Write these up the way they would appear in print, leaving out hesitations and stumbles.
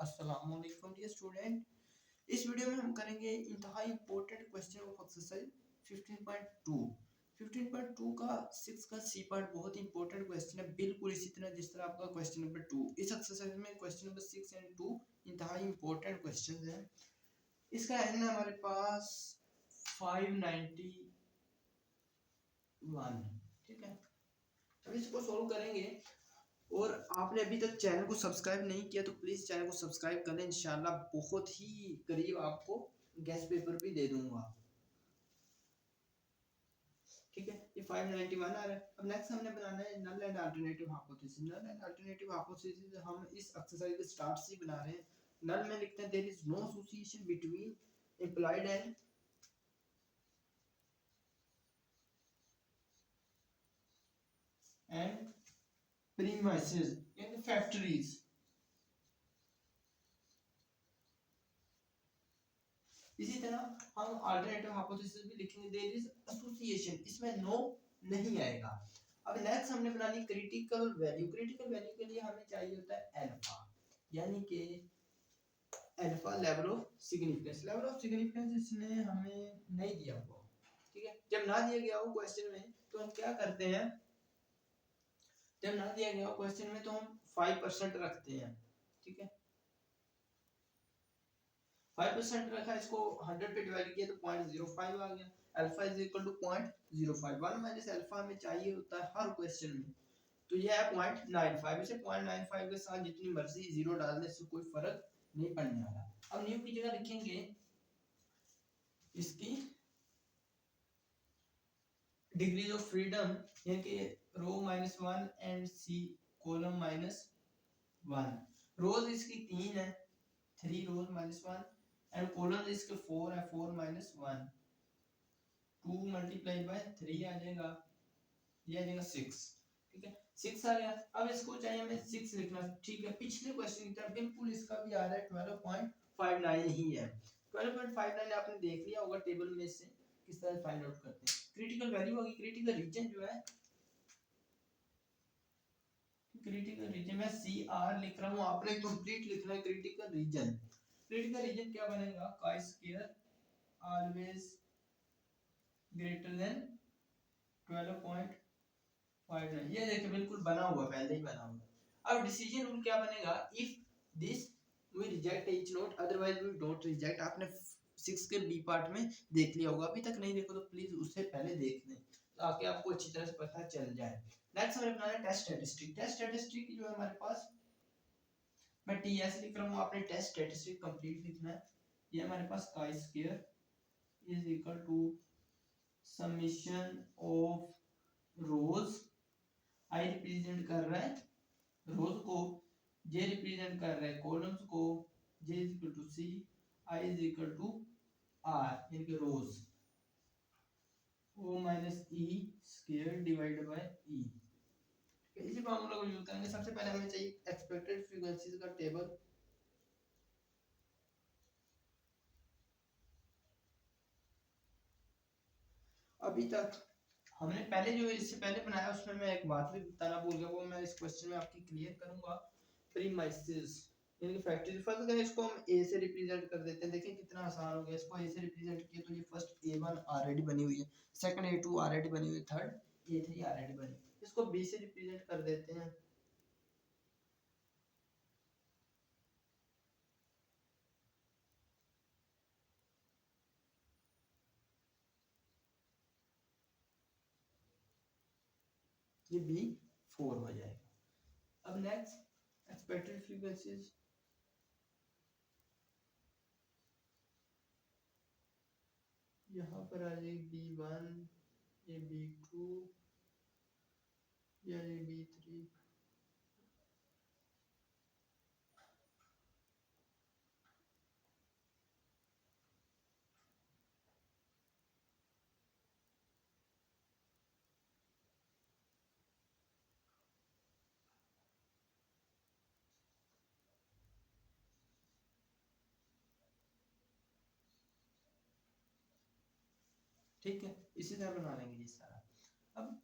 अस्सलामुअलैकुम dear student. इस video में हम करेंगे इंतहाई इंपॉर्टेंट क्वेश्चन ऑफ एक्सरसाइज 15.2। 15.2 का 6 का सी पार्ट बहुत इंपॉर्टेंट क्वेश्चन है, बिल्कुल इसी तरह जिस तरह आपका क्वेश्चन नंबर 2। इस एक्सरसाइज में क्वेश्चन नंबर 6 एंड 2 इंतहाई इंपॉर्टेंट क्वेश्चन है। इसका है ना हमारे पास 591। ठीक है, अब इसको सोल्व करेंगे। और आपने अभी तक चैनल को सब्सक्राइब नहीं किया तो प्लीज चैनल को सब्सक्राइब कर लें। इंशाल्लाह बहुत ही करीब आपको गेस्ट पेपर भी दे दूंगा। ठीक है, ये 591 आ रहा है। अब नेक्स्ट हमने बनाना है null and alternative hypothesis. Null and alternative hypothesis हम इस एक्सरसाइज के स्टार्ट से बना रहे हैं। नल में लिखते हैं there is no association between implied and premises in factories. इसी तरह हम अल्टरनेटिव हाइपोथेसिस भी लिखेंगे देयर इज एसोसिएशन, इसमें नो नहीं आएगा। अब नेक्स्ट हमने बनानी क्रिटिकल वैल्यू। क्रिटिकल वैल्यू के लिए हमें चाहिए होता है अल्फा, यानी कि alpha level of significance. Level of significance इसने हमें नहीं दिया हुआ। ठीक है, जब ना दिया गया हो क्वेश्चन में तो हम क्या करते हैं, जब ना दिया गया हो क्वेश्चन में तो हम 5% रखते हैं। ठीक है, 5% रखा, इसको 100 पे डिवाइड किया तो 0.05 आ गया। Alpha is equal to 0.05। 1 minus alpha हमें चाहिए होता है हर क्वेश्चन में, तो ये है 0.95। इसे 0.95 के साथ जितनी मर्जी जीरो डाल दे, इससे कोई फर्क नहीं पड़ने वाला। अब न्यू की जगह लिखेंगे इसकी डिग्रीज ऑफ फ्रीडम, यानी कि रो -1 एंड सी कॉलम -1। रोज इसकी 3 है, 3 रोज -1 एंड कॉलम इसके 4 है, 4 -1। 2 मल्टीप्लाई बाय 3 आ जाएगा, ये आ जाएगा 6। ठीक है, 6 आ गया। अब इसको चाहिए हमें 6 लिखना। ठीक है, पिछले क्वेश्चन की तरह बिल्कुल इसका भी आ रहा है 12.59 ही है। 12.59 आपने देख लिया होगा टेबल में से किस तरह फाइंड आउट करते हैं। क्रिटिकल वैल्यू होगी, क्रिटिकल रीजन जो है, क्रिटिकल रीजन में सी आर लिख रहा हूँ, आपने कंप्लीट लिखना है क्रिटिकल रीजन। क्रिटिकल रीजन क्या बनेगा, का स्क्वायर ऑलवेज ग्रेटर देन 12.59। ये देखिए बिल्कुल बना हुआ, पहले ही बना हुआ। अब डिसीजन रूल क्या बनेगा, if this we reject H naught otherwise we don't reject. आपने 6 के बी पार्ट में देख लिया होगा, अभी तक नहीं देखो तो प्लीज उससे पहले देख लें ताकि आपको अच्छी तरह से पता चल जाए। नेक्स्ट हमें बनाना है टेस्ट स्टैटिस्टिक। टेस्ट स्टैटिस्टिक जो है हमारे पास, मैं टीएस लिख रहा हूँ, आपने टेस्ट स्टैटिस्टिक कंप्लीट लिखना है। ये हमारे पास का square is equal to summation of rows, I represent कर रहा है रोज को, जे रिप्रेजेंट कर रहा है कॉलम्स को, J is equal to C, I is equal to R यानी कि rows, O minus E square divided by E. इसी फार्मूला को यूज करेंगे। सबसे पहले हमें चाहिए एक्सपेक्टेड फ्रीक्वेंसीज का टेबल। अभी तक हमने पहले जो इससे पहले बनाया उसमें मैं एक बात भी बताना भूल गया, वो मैं इस क्वेश्चन में आपकी क्लियर करूंगा। प्रीमाइसेस यानी कि फैक्टरी, फर्स्ट करें इसको हम ए से रिप्रेजेंट कर देते हैं। देखिए कितना आसान हो गया, इसको ए से रिप्रेजेंट किया तो ये फर्स्ट A1 ऑलरेडी बनी हुई है, सेकंड A2 ऑलरेडी बनी हुई है, थर्ड A3 ऑलरेडी बनी। इसको बी से रिप्रेजेंट कर देते हैं। ये B4 हो जाएगा। अब नेक्स्ट एक्सपेक्टेड फ्रीक्वेंसीज, यहाँ पर आ जाएगी B1, ये B2, ये B3। ठीक है, इसी तरह बना लेंगे ये सारा। अब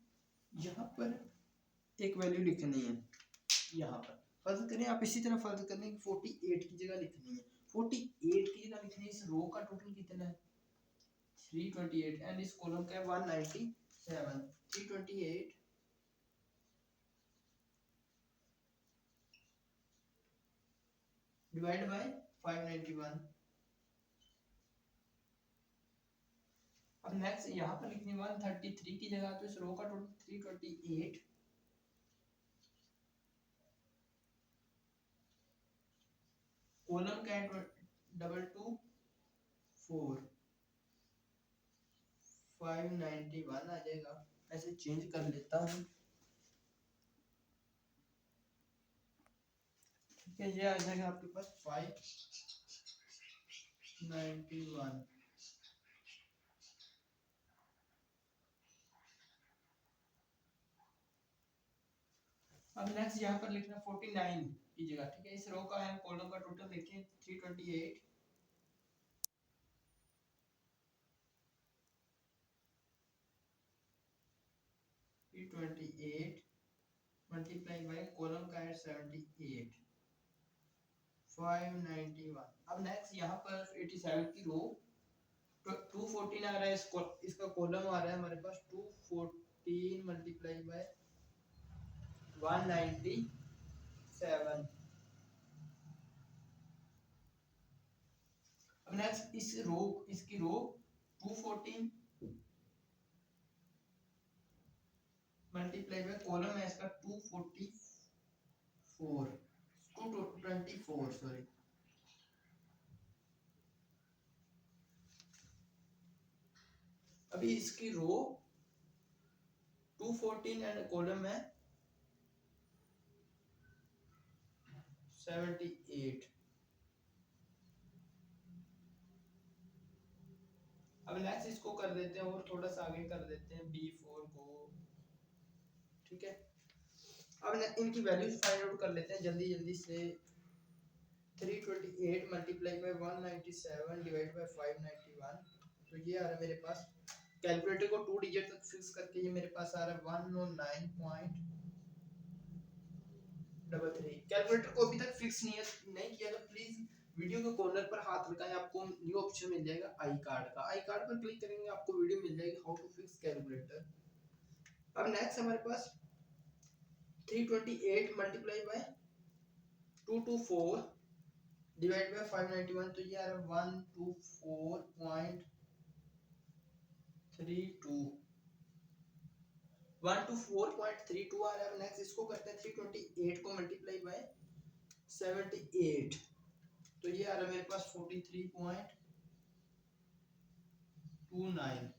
यहाँ पर एक वैल्यू लिखनी है, यहाँ पर फर्ज करें, आप इसी तरह फर्ज करने की 48 की जगह लिखनी है, 48 की जगह लिखनी है, इस रो का टोटल कितना है 328 एंड इस कॉलम का है 197। 328 डिवाइड बाय 591। अब नेक्स्ट यहाँ पर लिखनी 133 की जगह, तो इस रो का टोटल 328 कॉलम का है 224 591 आ जाएगा। ऐसे चेंज कर लेता हूँ, ठीक है, ये आ जाएगा आपके पास 591। अब नेक्स्ट यहाँ पर लिखना 49 की जगह, ठीक है, इस रो का है कॉलम का टोटल देखिए 328 328 मल्टीप्लाई बाय कॉलम का है 78 591। अब नेक्स्ट यहाँ पर 87 की रो 214 आ रहा है, इसका कॉलम आ रहा है हमारे पास 214 मल्टीप्लाई बाय 197। अब नेक्स्ट इसकी रो 214 मल्टीप्लाई बाय कॉलम है इसका 224 सॉरी। अभी इसकी रो 214 एंड कॉलम है 78। अब नेक्स्ट इसको कर देते हैं और थोड़ा सा आगे कर देते हैं B4 को, ठीक है। अब इनकी वैल्यूज फाइंड आउट कर लेते हैं जल्दी जल्दी से। 328 मल्टीप्लाई बाय 197 डिवाइड बाय 591, तो ये आ रहा है मेरे पास, कैलकुलेटर को 2 डिजिट तक फिक्स करके ये मेरे पास आ रहा है 109.33। कैलकुलेटर को अभी तक फिक्स नहीं किया तो प्लीज वीडियो के कॉर्नर पर हाथ लगाएं, आपको न्यू ऑप्शन मिल जाएगा आई कार्ड का, आई कार्ड पर क्लिक करेंगे आपको वीडियो मिल जाएगी हाउ टू फिक्स कैलकुलेटर। अब नेक्स्ट हमारे पास 328 मल्टीप्लाई बाय 224 डिवाइड बाय 591, तो ये आ रहा है 124.32 124.32 आ रहा है। नेक्स्ट इसको करते हैं 328 को मल्टीप्लाई बाय 78, तो ये आ रहा है मेरे पास 43.29।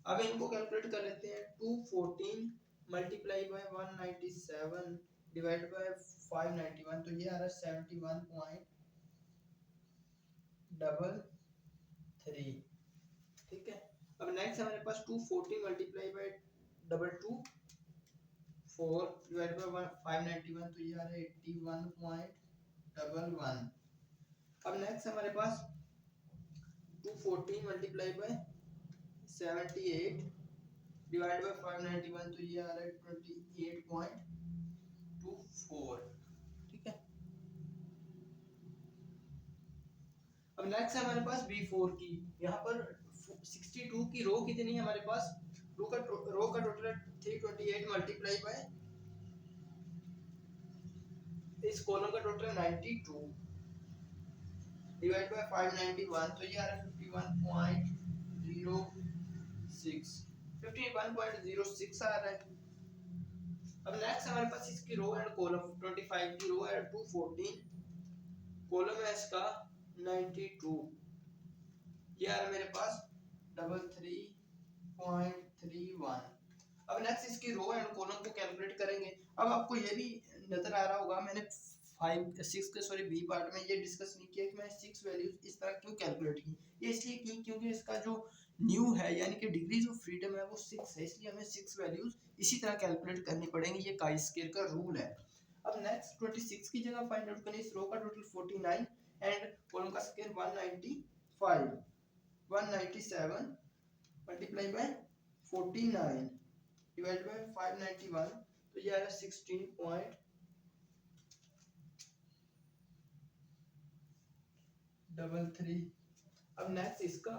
अब इनको कैलकुलेट कर लेते हैं। 214 मल्टीप्लाई बाय 197 डिवाइड बाय 591, तो ये आ रहा है 71.33, ठीक है। अब नेक्स्ट हमारे पास 240 मल्टीप्लाई बाय 224 डिवाइड बाय 591, तो ये आ रहा है 81.11। अब नेक्स्ट हमारे पास 240 मल्टीप्लाई बाय 78 डिवाइड बाय 591, तो ये आ रहा है 28.24, ठीक है। अब नेक्स्ट है हमारे पास B4 की, यहाँ पर 62 की रो कितनी है हमारे पास, रो का टोटल है 328 मल्टीप्लाई बाय इस कॉलम का टोटल है 92 डिवाइड बाय 591, तो ये आ रहा है 51.06 51.06 आ रहा है। अब नेक्स्ट हमारे पास इसकी रो एंड कॉलम 25 की रो है 214, कॉलम है इसका 92, ये आ रहा है मेरे पास 33.31। अब नेक्स्ट इसकी रो एंड कॉलम को कैलकुलेट करेंगे। अब आपको ये भी नजर आ रहा होगा मैंने 6 के सॉरी बी पार्ट में ये डिस्कस नहीं किया कि मैं 6 वैल्यूज इस तरह क्यों कैलकुलेट की। ये इसलिए की क्योंकि इसका जो न्यू है यानी कि डिग्रीज ऑफ फ्रीडम है वो 6 है, इसलिए हमें 6 वैल्यूज इसी तरह कैलकुलेट करनी पड़ेंगी, ये काई स्क्वायर का रूल है। अब नेक्स्ट 26 की जगह फाइंड आउट करें। इस रो का टोटल 49 एंड कॉलम का square 195 197 multiply by 49 divide by 591, तो ये आ रहा है 16.32। Double three. अब नेक्स्ट इसका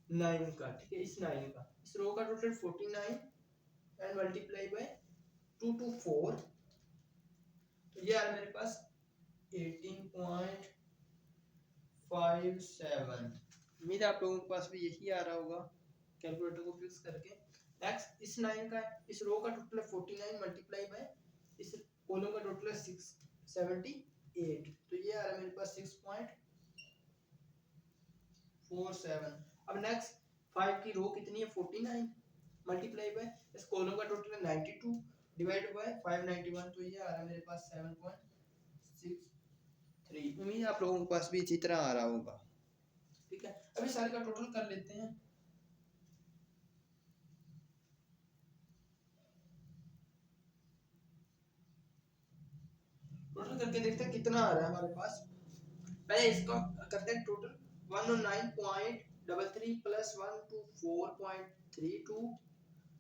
9 का, ठीक है, इस 9 का, इस रो का total 49 and multiply by 2 to 4, तो ये आ रहा मेरे पास 18.57। उम्मीद है आप लोगों के पास भी यही आ रहा होगा कैलकुलेटर को फिक्स करके। नेक्स्ट इस 9 का, इस रो का टोटल है 49 मल्टीप्लाई बाय इस कॉलम का टोटल है 678, तो ये आ रहा है मेरे पास 6.47। अब नेक्स्ट 5 की रो कितनी है 49 मल्टीप्लाई बाय इस कॉलम का टोटल है 92 डिवाइड बाय 591, तो ये आ रहा है मेरे पास 7.63। उम्मीद है आप लोगों के पास भी इसी तरह आ रहा होगा, ठीक है। अभी सारे का टोटल कर लेते हैं। टोटल करके देखते हैं कितना आ रहा है हमारे पास। पहले इसका करते हैं टोटल। 109.33 प्लस 124.32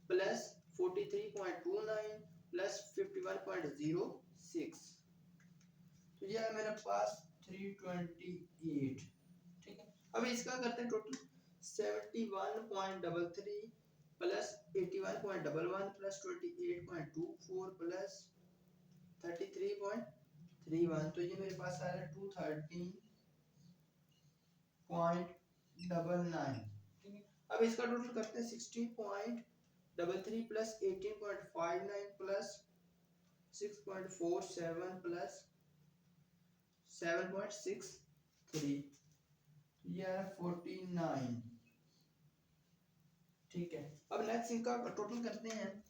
प्लस 43.29 प्लस 51.06, तो ये है मेरे पास 328, ठीक है। अब इसका करते हैं टोटल। 71.33 प्लस 81.11 प्लस 28.24 प्लस 33.31, तो ये मेरे पास आ रहा है 213.99, ठीक है। अब इसका टोटल करते हैं। 16.33 प्लस 18.59 प्लस 6.47 प्लस 7.63, ये आ रहा है 49, ठीक है। अब नेक्स्ट इनका टोटल करते हैं।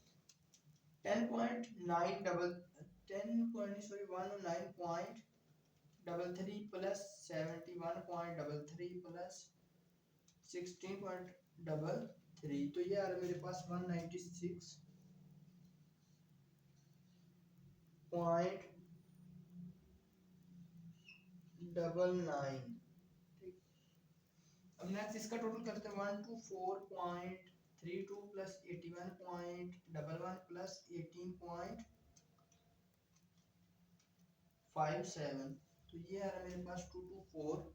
109.33 प्लस 71.33 प्लस 16.33, तो ये आ रहा है मेरे पास 196.99, ठीक। अब नेक्स्ट इसका टोटल करते हैं। 124.32 प्लस 81.11 प्लस 18.57, तो ये आ रहा है मेरे पास 224।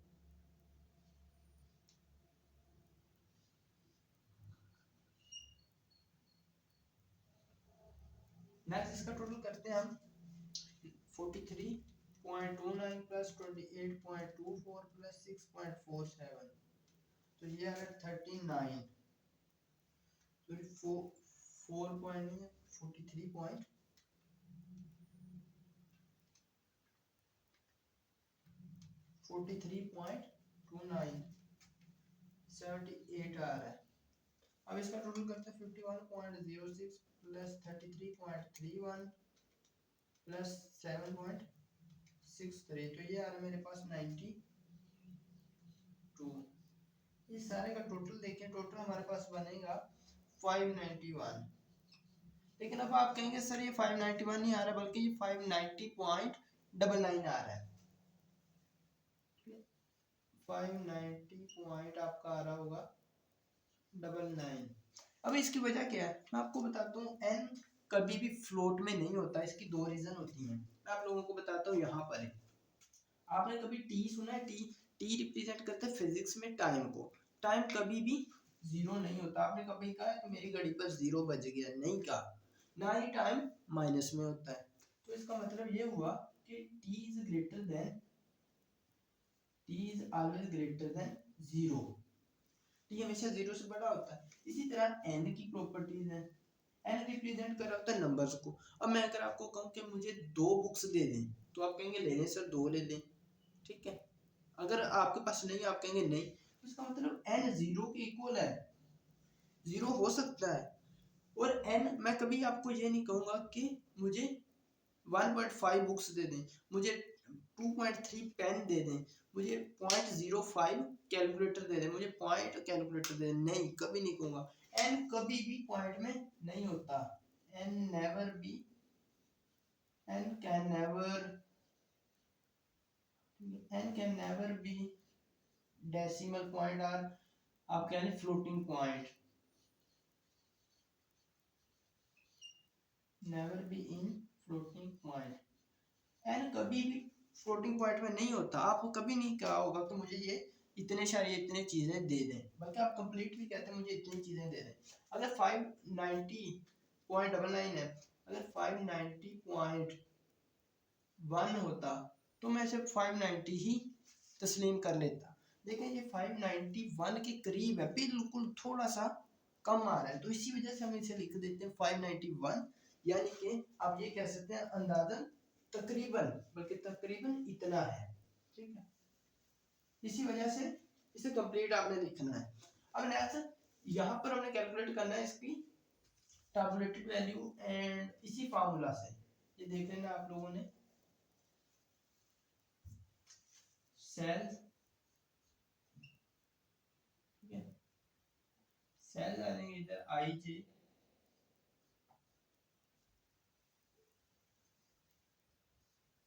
नेक्स्ट इसका टोटल करते हैं हम। 43.29 प्लस 28.24 प्लस 6.47, तो ये आ रहा है 39, सॉरी 4 पॉइंट नहीं है, 43.29 78 आ रहा है। अब इसका टोटल करते हैं। 51.06 प्लस 33.31 प्लस 7.63, तो ये आ रहा है मेरे पास 92। ये सारे का टोटल देखें, टोटल हमारे पास बनेगा 591, लेकिन अब आप कहेंगे सर ये 591 नहीं आ रहा बल्कि ये 590.99 आ रहा है। 590 पॉइंट आपका आ रहा होगा 99। अब इसकी वजह क्या है मैं आपको बताता हूँ। n कभी भी फ्लोट में नहीं होता, इसकी दो रीजन होती हैं। मैं आप लोगों को बताता हूँ। यहाँ पर है, आपने कभी t सुना है? t रिप्रेजेंट करता है फिजिक्स में टाइम को। टाइम कभी भी जीरो नहीं होता। आपने कभी कहा है कि मेरी घड़ी पर 0 बज गया? नहीं कहा। ना ही टाइम माइनस में होता है। तो इसका मतलब ये हुआ कि t is greater than, t is always greater than 0। t हमेशा 0 से बड़ा होता है। इसी तरह n की प्रॉपर्टीज है। n रिप्रेजेंट कर रहा होता है नंबर्स को। अब मैं अगर आपको कहूँ कि मुझे 2 बुक्स दे दें, तो आप कहेंगे लेने सर 2 ले लें, ठीक है। अगर आपके पास नहीं, आप कहेंगे नहीं, तो इसका मतलब n 0 के इक्वल है। 0 हो सकता है। और n मैं कभी आपको ये नहीं कहूँगा कि मुझे 1.5 बुक्स दे दें, मुझे 2.3 पेन दे दें, मुझे 0.05 कैलकुलेटर दे दें, मुझे पॉइंट कैलकुलेटर दे दें। नहीं, कभी नहीं कहूँगा। n कभी भी पॉइंट में नहीं होता। n never be, n can never be decimal point और आप कह लें floating point. Never be in floating point. n कभी भी फ्लोटिंग पॉइंट में नहीं होता। आपको कभी नहीं कहा होगा कि मुझे ये इतने चीज़ें दे दें, बल्कि आप कंप्लीटली कहते हैं मुझे इतनी चीज़ें दे दें। अगर 590.99 है, अगर 590.1 होता तो मैं सिर्फ 590 ही तस्लीम कर लेता, लेकिन ये 591 के करीब है, बिल्कुल थोड़ा सा कम आ रहा है, तो इसी वजह से हम इसे लिख देते हैं 591, यानी कि आप ये कह सकते हैं अंदाजन तकरीबन, बल्कि तकरीबन इतना है, ठीक है। इसी वजह से इसे कंप्लीट आपने लिखना है। अब नेक्स्ट यहाँ पर हमने कैलकुलेट करना है इसकी टैबुलेटेड वैल्यू, एंड इसी फार्मूला से ये देख लेना आप लोगों ने, सेल, ठीक है, सेल डालेंगे इधर आई जे,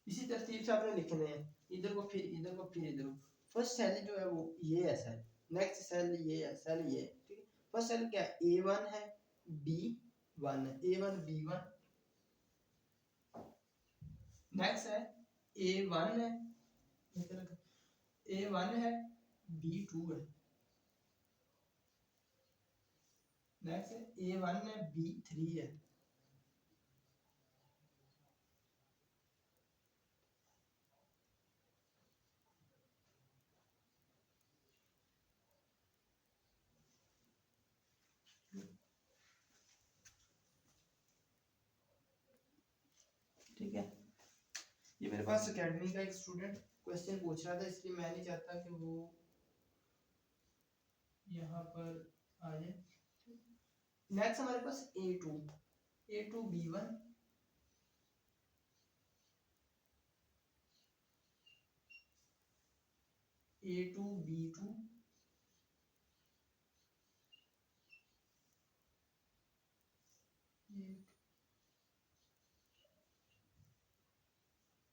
इसी तरतीब से आपने लिखने हैं, इधर को फिर इधर को फिर इधर को। फर्स्ट सेल जो है वो ये है सेल, नेक्स्ट सेल ये है, सेल ये, ठीक है। फर्स्ट सेल क्या है, A1 है, B1 है, A1 B1, नेक्स्ट है A1 है, A1 है, B2 है, नेक्स्ट है A1 है, B3 है, ठीक है। ये मेरे पास एकेडमी का एक स्टूडेंट क्वेश्चन पूछ रहा था, इसलिए मैं नहीं चाहता कि वो यहाँ पर आ जाए। नेक्स्ट हमारे पास A2 B1, A2 B2,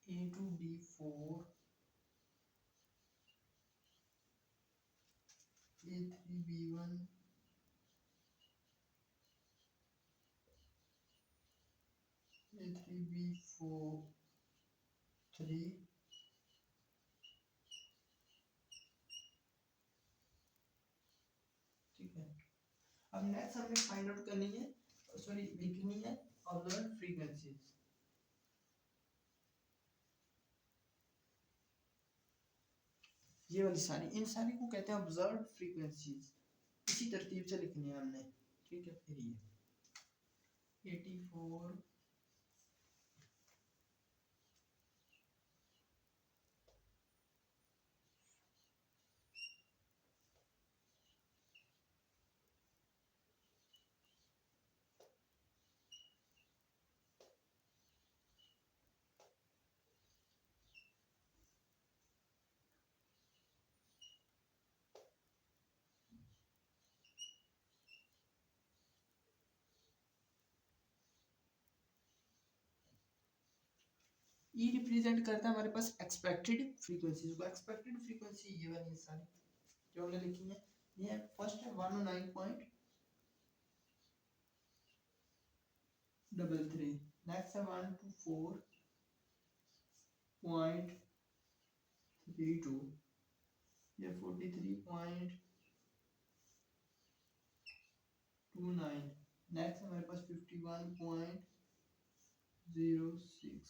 A2 B4, A3 B1, A3 B4 3, ठीक है। अब नेक्स्ट हमें फाइंड आउट करनी है, सॉरी लिखनी है ऑब्जर्व फ्रीक्वेंसीज। ये वाली सारी, इन सारी को कहते हैं ऑब्जर्व फ्रीक्वेंसीज, इसी तरतीब से लिखनी है हमने, ठीक है। फिर ये 84, ई रिप्रेजेंट करता है हमारे पास एक्सपेक्टेड फ्रीक्वेंसीज को। एक्सपेक्टेड फ्रीक्वेंसी ये वाली सारी जो हमने लिखी है, ये फर्स्ट है 109.33, नेक्स्ट है 124.32, ये 43.29, नेक्स्ट हमारे पास 51.06,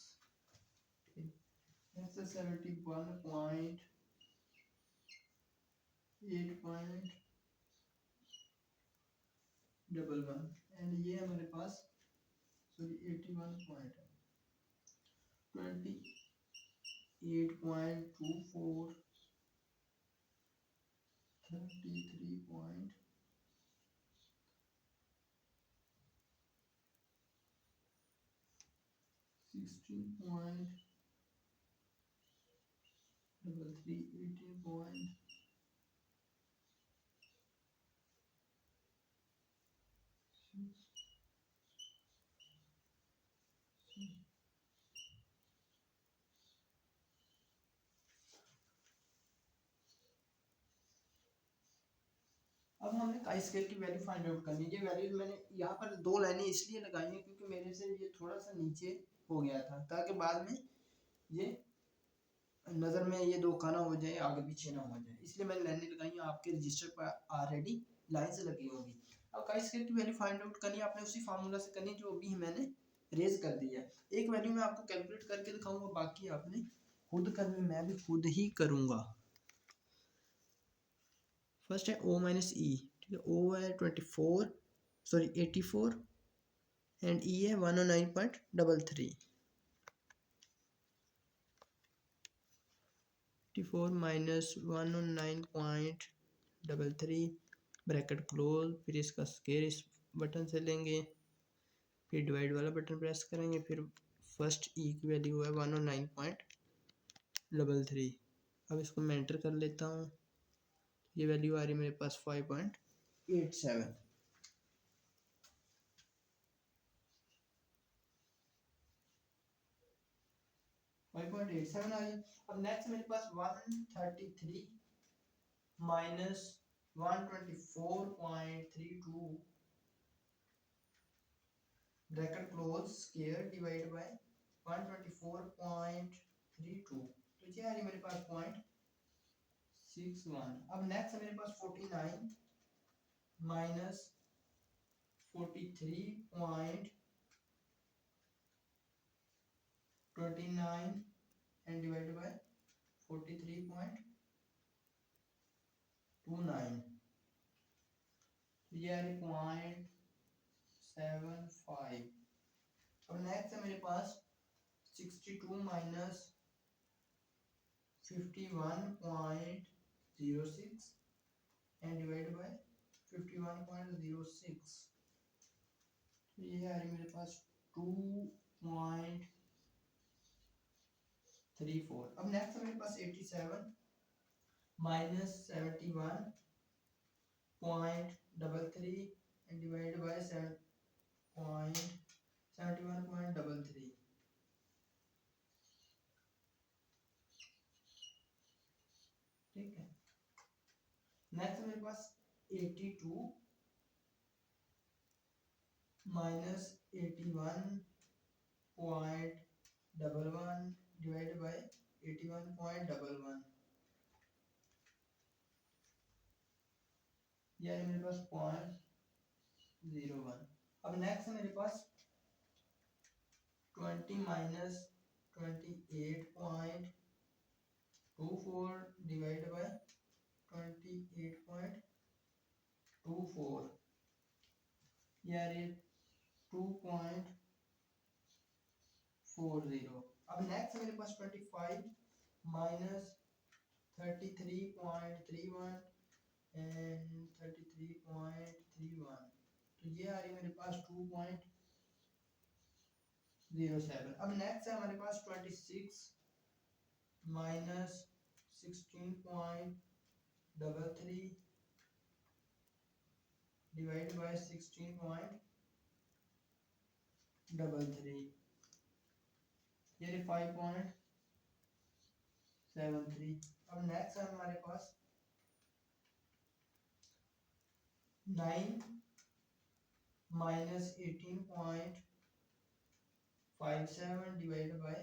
नेक्स्ट है 71.8.11, एंड ये हमारे पास सॉरी 81 पॉइंट है 28.24, 33 16.33, 18.6। अब हमें काई स्केल की वैल्यू फाइंड आउट करनी है। ये वैल्यूज मैंने यहाँ पर दो लाइनें इसलिए लगाई हैं क्योंकि मेरे से ये थोड़ा सा नीचे हो गया था, ताकि बाद में ये नज़र में ये दो खाना हो जाए, आगे पीछे ना हो जाए, इसलिए मैंने लाइनें लगाई हैं। आपके रजिस्टर पर ऑलरेडी लाइंस लगी होंगी। अब का स्क्वायर की वैल्यू फाइंड आउट करनी है आपने उसी फार्मूला से करनी जो अभी मैंने रेज कर दिया है। एक वैल्यू मैं आपको कैलकुलेट करके दिखाऊंगा, बाकी आपने खुद करनी, मैं भी खुद ही करूंगा। फर्स्ट है ओ माइनस ई, ठीक है। ओ है 84 एंड ई है 109.33। 84 माइनस 109.33 ब्रैकेट क्लोज, फिर इसका स्क्वायर इस बटन से लेंगे, फिर डिवाइड वाला बटन प्रेस करेंगे, फिर फर्स्ट ई की वैल्यू है 109.33। अब इसको मैं एंटर कर लेता हूँ, ये वैल्यू आ रही है मेरे पास 5.87। 5.87 आ रही। अब नेक्स्ट मेरे पास 133 minus 124.32 bracket close square divide bye 124.32, तो ये आ रही मेरे पास 0.61। अब नेक्स्ट है मेरे पास 49 माइनस 43.29 एंड डिवाइड बाय 43.29, ये आ रही 0.75। अब नेक्स्ट है मेरे पास 62 माइनस 51.06 एंड डिवाइड बाय 51.06, तो ये आ रही मेरे पास 2.34। अब नेक्स्ट है मेरे पास 87 माइनस 71.33 एंड डिवाइड बाय 71.33, ठीक है। नेक्स्ट मेरे पास 82 माइनस 81.11 डिवाइड बाय 81.11, ये है मेरे पास 0.01। अब नेक्स्ट है मेरे पास 20 माइनस 28.24 डिवाइड बाय 28.24, ये आ रही है 2.40। अब नेक्स्ट है मेरे पास 25 माइनस 33.31 एंड 33.31, तो ये आ रही मेरे पास 2.07। अब नेक्स्ट है हमारे पास 26 माइनस 16.33 डिवाइड बाय 16.33, ये 5.73। अब नेक्स्ट है हमारे पास 9 माइनस 18.57 डिवाइड बाय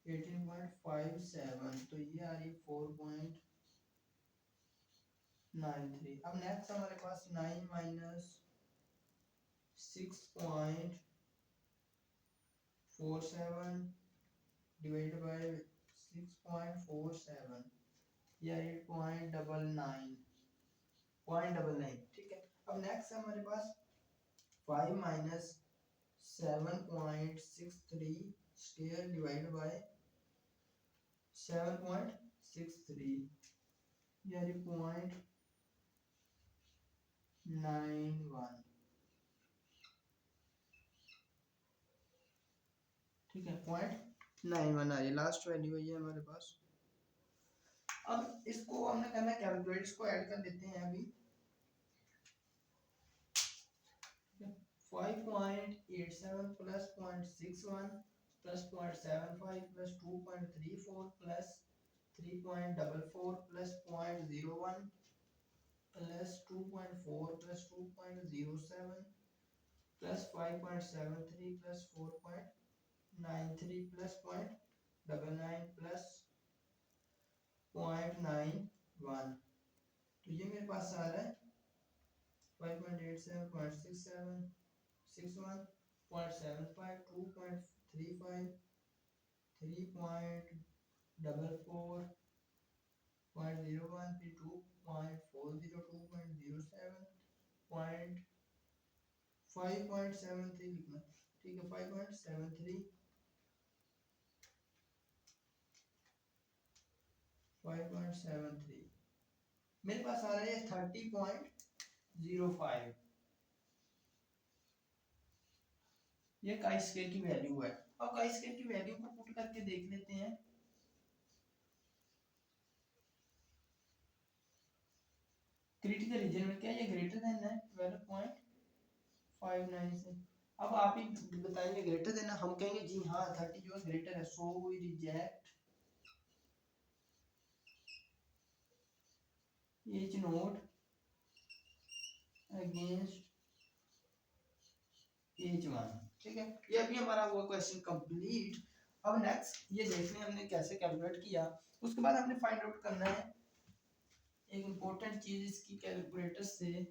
18.57, तो ये आ रही 4.93। अब नेक्स्ट हमारे पास 9 माइनस 6.47 डिवाइड बाय 6.47, या 8.99, ठीक है। अब नेक्स्ट है हमारे पास 5 माइनस 7.63 स्क्वायर डिवाइड बाय 7.63, या 0.91, ठीक है। 0.91 आ रही है, लास्ट वैल्यू है ये हमारे पास। अब इसको हमने करना है कैलकुलेट, इसको ऐड कर देते हैं अभी। 5.87 plus 0.61 plus 0.75 plus 2.34 plus 3.44 plus 0.01 plus 2.4 plus 2.07 plus 5.73 plus 4.93 plus 0.99 plus 591, तो ये मेरे पास आ रहा है 5.87, 0.67, 61, 0.75, 2.35, 3.44, 0.01, फिर 2.40, 2.07, 5.73 लिखना, ठीक है, 5.73, 5.73 मेरे पास आ रहा है 30.05, ये काई स्क्वायर की वैल्यू है। अब काई स्क्वायर की वैल्यू को पुट करके देख लेते हैं। क्रिटिकल रीजन में क्या ये ग्रेटर देन है 12.59 से। अब आप ही बताएंगे ग्रेटर देन, हम कहेंगे जी हाँ 30 जो है ग्रेटर है, so we reject each note against each one, ठीक है। ये अभी हमारा वो क्वेश्चन कंप्लीट। अब नेक्स्ट ये देखने हमने कैसे कैलकुलेट किया, उसके बाद हमने फाइंड आउट करना है एक इंपॉर्टेंट चीज इसकी कैलकुलेटर से,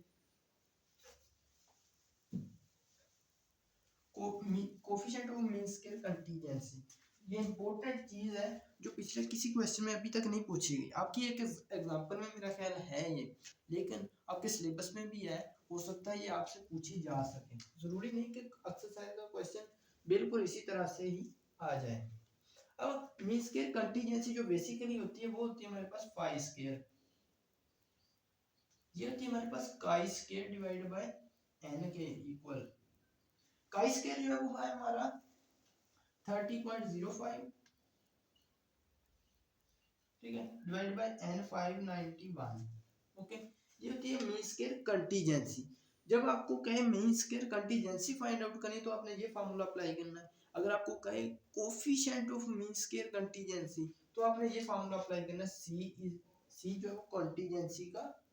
coefficient of mean square contingency. ये इंपॉर्टेंट चीज है जो पिछले किसी क्वेश्चन में अभी तक नहीं पूछी गई। आपकी एक एग्जांपल में मेरा ख्याल है ये, लेकिन आपके सिलेबस में भी है, हो सकता है ये आपसे पूछी जा सके। जरूरी नहीं कि एक्सरसाइज का क्वेश्चन बिल्कुल इसी तरह से ही आ जाए। अब मीन स्क्वायर कंटीजेंसी जो बेसिकली होती है वो होती है हमारे पास पाई स्क्वायर, ये होती है हमारे पास chi square divide by N के इक्वल। काई स्क्वायर जो है वो है हमारा 30.05, ठीक है, डिवाइड बाय n 591, ओके। ये होती है मीन स्क्वायर कंटीजेंसी। जब आपको कहे mean square contingency find out करनी तो आपने ये फार्मूला अप्लाई करना है। अगर आपको कहे coefficient of mean square contingency तो आपने ये फार्मूला अप्लाई करना है, c जो है कंटीजेंसी का,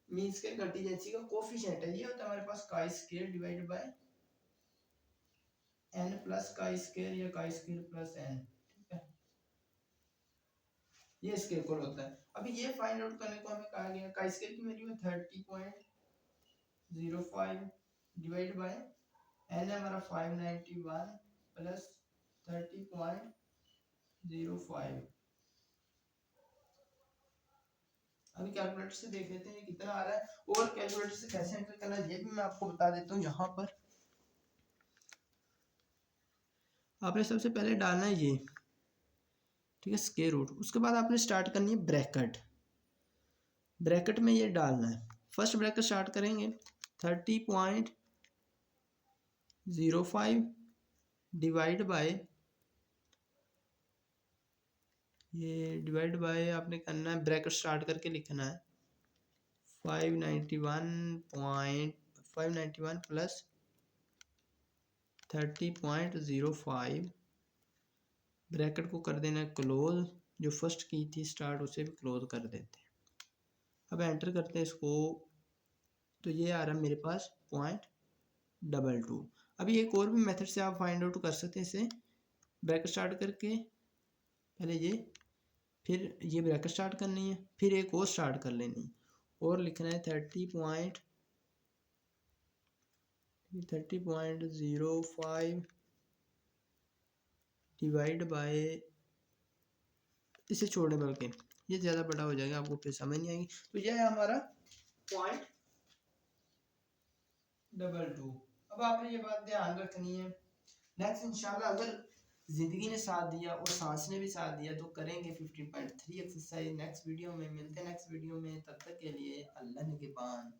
मीन स्क्वायर कंटीजेंसी का कोफिशिएंट है, ये होता है हमारे पास chi square divide by n plus chi square या काई स्क्वायर प्लस n, ठीक है, ये इसके इक्वल होता है। अभी ये फाइंड आउट करने को हमें कहा गया काई स्क्वायर की वैल्यू है 30.05 डिवाइड बाय n है हमारा 591 प्लस 30.05। अभी कैलकुलेटर से देख लेते हैं कितना आ रहा है, और कैलकुलेटर से कैसे एंटर करना है ये भी मैं आपको बता देता हूँ। यहाँ पर आपने सबसे पहले डालना है ये, ठीक है, स्क्वायर रूट। उसके बाद आपने स्टार्ट करनी है ब्रैकेट, ब्रैकेट में ये डालना है। फर्स्ट ब्रैकेट स्टार्ट करेंगे 30.05 डिवाइड बाय, ये डिवाइड बाय आपने करना है, ब्रैकेट स्टार्ट करके लिखना है 591 प्लस 30.05, ब्रैकेट को कर देना है क्लोज, जो फर्स्ट की थी स्टार्ट उसे भी क्लोज कर देते हैं। अब एंटर करते हैं इसको, तो ये आ रहा है मेरे पास 0.22। अभी एक और भी मेथड से आप फाइंड आउट कर सकते हैं इसे, ब्रैकेट स्टार्ट करके पहले ये, फिर ये ब्रैकेट स्टार्ट करनी है, फिर एक और स्टार्ट कर लेनी है और लिखना है 30.05 डिवाइड बाय, इसे छोड़ने बल्कि ये ज़्यादा बड़ा हो जाएगा, आपको फिर समझ नहीं आएगी। तो यह है हमारा 0.22। अब आपने ये बात ध्यान रखनी है। नेक्स्ट इंशाल्लाह अगर जिंदगी ने साथ दिया और सांस ने भी साथ दिया तो करेंगे 15.3 एक्सरसाइज नेक्स्ट वीडियो में। मिलते हैं नेक्स्ट वीडियो में, तब तक के लिए अल्लाह निगहबान।